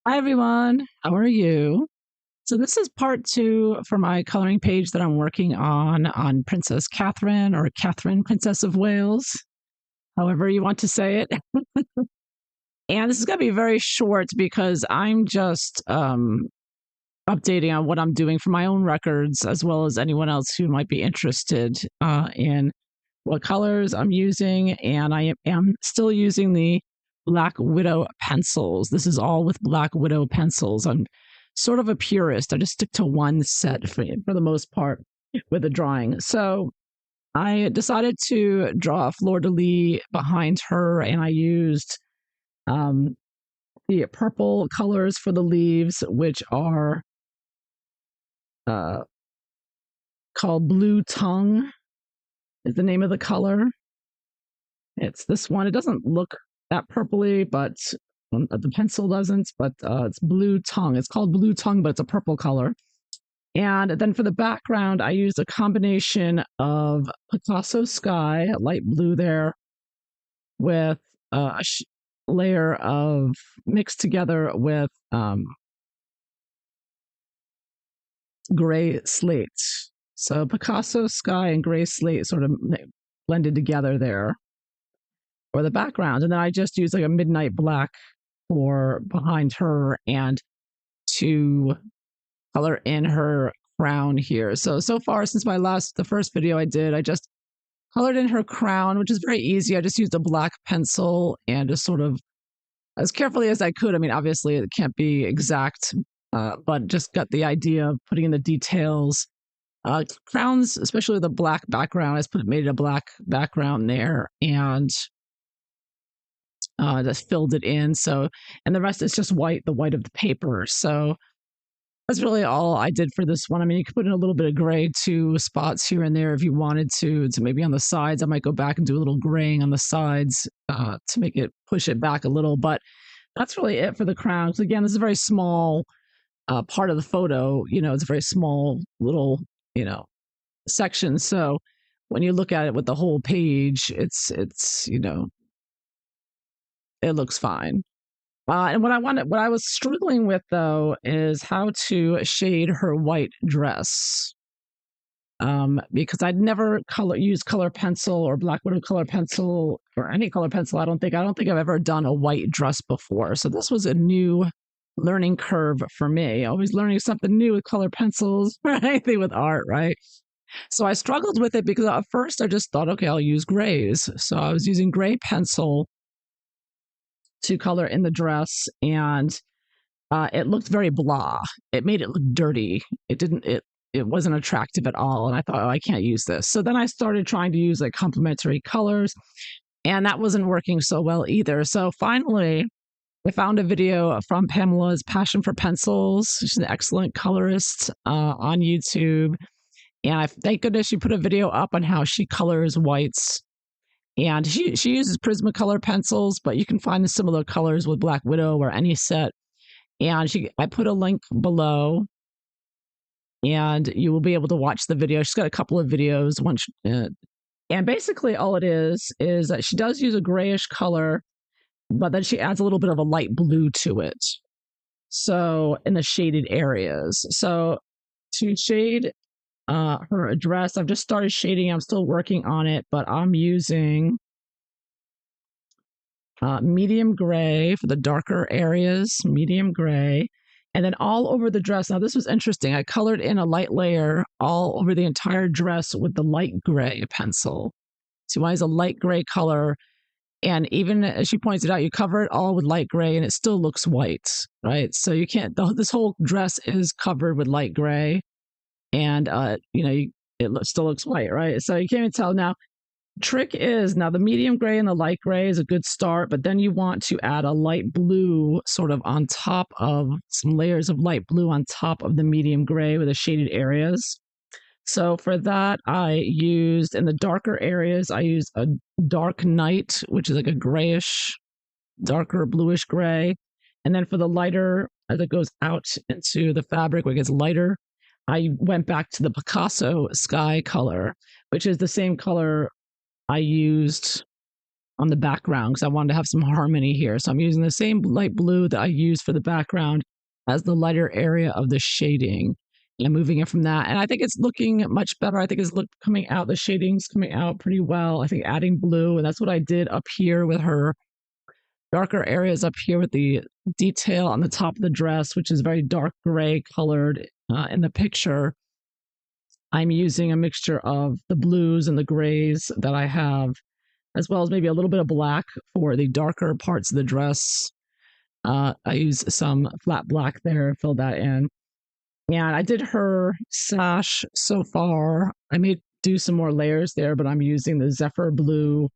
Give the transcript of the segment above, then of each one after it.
Hi everyone, how are you? So this is part two for my coloring page that I'm working on Princess Catherine or Catherine, Princess of Wales, however you want to say it. And this is going to be very short because I'm just updating on what I'm doing for my own records, as well as anyone else who might be interested in what colors I'm using. And I am still using the Black Widow pencils. This is all with Black Widow pencils. I'm sort of a purist. I just stick to one set for the most part with the drawing. So I decided to draw a fleur-de-lis behind her, and I used um, the purple colors for the leaves, which are uh, called Blue Tongue, is the name of the color. It's this one. It doesn't look that purpley, but the pencil doesn't, but it's Blue Tongue. It's called Blue Tongue, but it's a purple color. And then for the background, I used a combination of Picasso Sky, light blue there, with a layer of mixed together with gray slate. So Picasso Sky and gray slate sort of blended together there for the background. And then I just used like a midnight black for behind her and to color in her crown here. So far since the first video I did, I just colored in her crown, which is very easy. I just used a black pencil and just sort of as carefully as I could. I mean, obviously it can't be exact, but just got the idea of putting in the details. Crowns, especially the black background, made it a black background there and just filled it in. So, and the rest is just white, the white of the paper. So that's really all I did for this one. I mean, you could put in a little bit of gray too, spots here and there if you wanted to maybe on the sides. I might go back and do a little graying on the sides to make it push it back a little. But that's really it for the crown. So again, this is a very small part of the photo. You know, it's a very small little, section. So when you look at it with the whole page, it's it looks fine. And what I was struggling with though is how to shade her white dress. Because I'd never used color pencil or Black Widow color pencil or any color pencil. I don't think I've ever done a white dress before. So this was a new learning curve for me. Always learning something new with color pencils or anything with art, right? So I struggled with it because at first I just thought, okay, I'll use grays. So I was using gray pencil to color in the dress, and it looked very blah. It made it look dirty. It wasn't attractive at all. And I thought, oh, I can't use this. So then I started trying to use like complementary colors, and that wasn't working so well either. So finally, I found a video from Pamela's Passion for Pencils. She's an excellent colorist on YouTube. And thank goodness she put a video up on how she colors whites. And she uses Prismacolor pencils, but you can find the similar colors with Black Widow or any set. And I put a link below, and you will be able to watch the video. She's got a couple of videos. And basically all it is that she does use a grayish color, but then she adds a little bit of a light blue to it. So in the shaded areas. So to shade her dress, I've just started shading. I'm still working on it, but I'm using medium gray for the darker areas, medium gray. And then all over the dress. Now, this was interesting. I colored in a light layer all over the entire dress with the light gray pencil. So why is a light gray color? And even as she points it out, you cover it all with light gray and it still looks white, right? So you can't, this whole dress is covered with light gray, and, it still looks white, right? So you can't even tell. Now, trick is now the medium gray and the light gray is a good start, but then you want to add a light blue sort of on top of some layers of light blue on top of the medium gray with the shaded areas. So for that, I used in the darker areas, I used a dark night, which is like a grayish, darker bluish gray. And then for the lighter, as it goes out into the fabric, where it gets lighter, I went back to the Picasso sky color, which is the same color I used on the background because I wanted to have some harmony here. So I'm using the same light blue that I use for the background as the lighter area of the shading. And I'm moving it from that. And I think it's looking much better. I think it's coming out, the shading's coming out pretty well. I think adding blue, and that's what I did up here with her darker areas up here with the detail on the top of the dress, which is very dark gray colored in the picture. I'm using a mixture of the blues and the grays that I have, as well as maybe a little bit of black for the darker parts of the dress. I use some flat black there, fill that in. And I did her sash so far. I may do some more layers there, but I'm using the Zephyr blue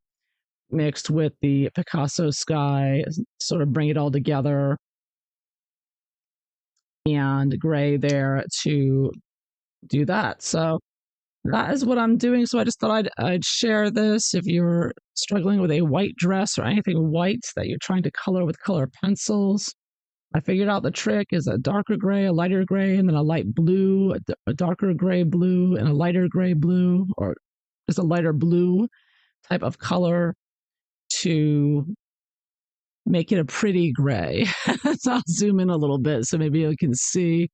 mixed with the Picasso sky, sort of bring it all together, and gray there to do that. So that is what I'm doing. So I just thought I'd share this. If you're struggling with a white dress or anything white that you're trying to color with color pencils, I figured out the trick is a darker gray, a lighter gray, and then a light blue, a darker gray blue, and a lighter gray blue, or just a lighter blue type of color to make it a pretty gray. So I'll zoom in a little bit so maybe you can see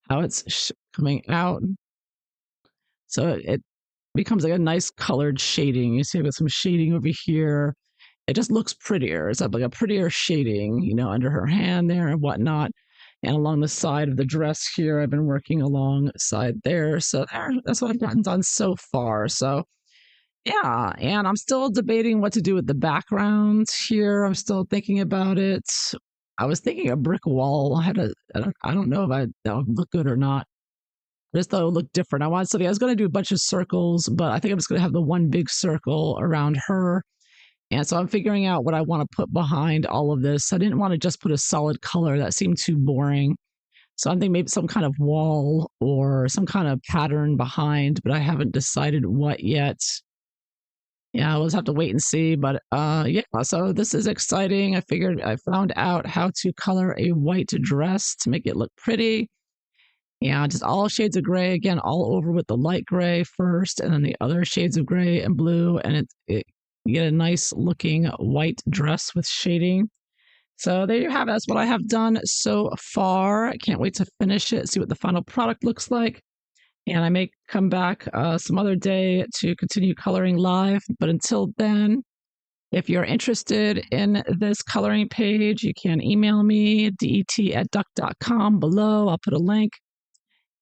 how it's coming out. So it becomes like a nice colored shading. You see with some shading over here. It just looks prettier. It's like a prettier shading, you know, under her hand there and whatnot. And along the side of the dress here, I've been working alongside there. So that's what I've gotten done so far. So yeah, and I'm still debating what to do with the background here. I'm still thinking about it. I was thinking a brick wall. I don't know if that would look good or not. I just thought it would look different. I wanted something. I was going to do a bunch of circles, but I think I'm just going to have the one big circle around her. And so I'm figuring out what I want to put behind all of this. I didn't want to just put a solid color. That seemed too boring. So I'm thinking maybe some kind of wall or some kind of pattern behind, but I haven't decided what yet. Yeah, we'll just have to wait and see. But yeah, so this is exciting. I figured I found out how to color a white dress to make it look pretty. Yeah, just all shades of gray again, all over with the light gray first, and then the other shades of gray and blue, and you get a nice looking white dress with shading. So there you have it. That's what I have done so far. I can't wait to finish it, see what the final product looks like. And I may come back some other day to continue coloring live. But until then, if you're interested in this coloring page, you can email me, det@duck.com below. I'll put a link.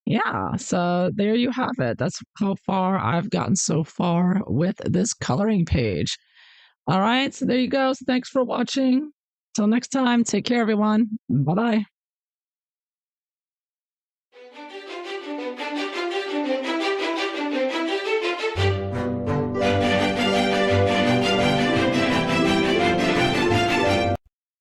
Yeah, so there you have it. That's how far I've gotten so far with this coloring page. All right, so there you go. So thanks for watching. Till next time, take care, everyone. Bye bye.